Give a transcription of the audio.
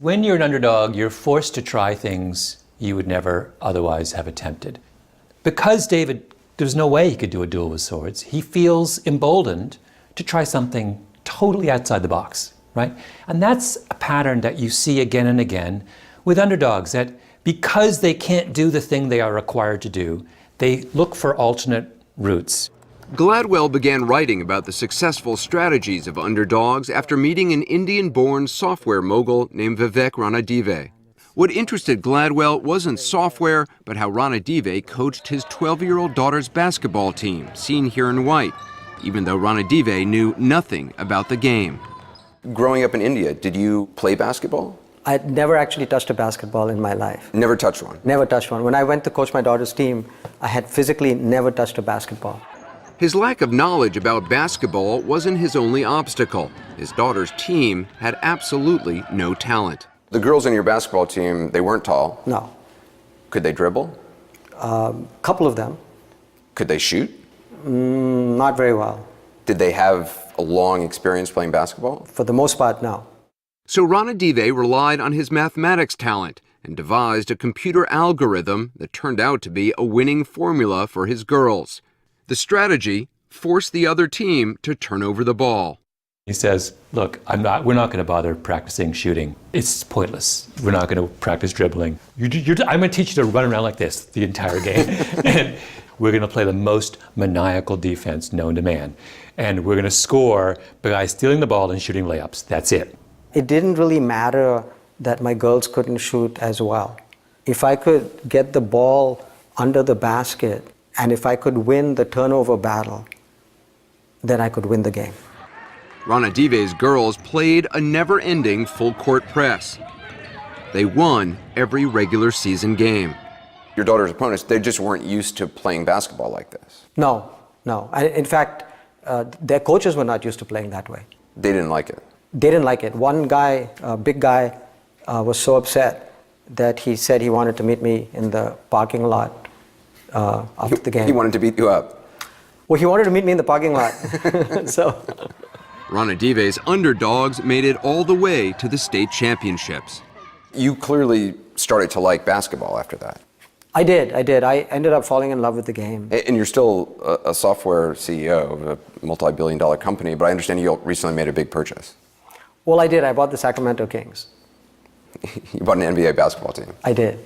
When you're an underdog, you're forced to try things you would never otherwise have attempted. Because David, there's no way he could do a duel with swords, he feels emboldened to try something totally outside the box, right? And that's a pattern that you see again and again with underdogs, that because they can't do the thing they are required to do, they look for alternate routes. Gladwell began writing about the successful strategies of underdogs after meeting an Indian-born software mogul named Vivek Ranadive. What interested Gladwell wasn't software, but how Ranadive coached his 12-year-old daughter's basketball team, seen here in white, even though Ranadive knew nothing about the game. Growing up in India, did you play basketball? I'd never actually touched a basketball in my life. Never touched one? Never touched one. When I went to coach my daughter's team, I had physically never touched a basketball. His lack of knowledge about basketball wasn't his only obstacle. His daughter's team had absolutely no talent. The girls on your basketball team, they weren't tall? No. Could they dribble? Couple of them. Could they shoot? Not very well. Did they have a long experience playing basketball? For the most part, no. So Ranadive relied on his mathematics talent and devised a computer algorithm that turned out to be a winning formula for his girls. The strategy forced the other team to turn over the ball. He says, look, we're not going to bother practicing shooting. It's pointless. We're not going to practice dribbling. I'm going to teach you to run around like this the entire game. And we're going to play the most maniacal defense known to man. And we're going to score by stealing the ball and shooting layups. That's it. It didn't really matter that my girls couldn't shoot as well. If I could get the ball under the basket, and if I could win the turnover battle, then I could win the game. Ranadive's girls played a never-ending full-court press. They won every regular season game. Your daughter's opponents, they just weren't used to playing basketball like this? No. In fact, their coaches were not used to playing that way. They didn't like it? They didn't like it. One guy, a big guy, was so upset that he said he wanted to meet me in the parking lot after the game. He wanted to beat you up? Well, he wanted to meet me in the parking lot. So. Ranadive's underdogs made it all the way to the state championships. You clearly started to like basketball after that. I did. I ended up falling in love with the game. And you're still a software CEO of a multi-billion-dollar company, but I understand you recently made a big purchase. Well, I did. I bought the Sacramento Kings. You bought an NBA basketball team? I did.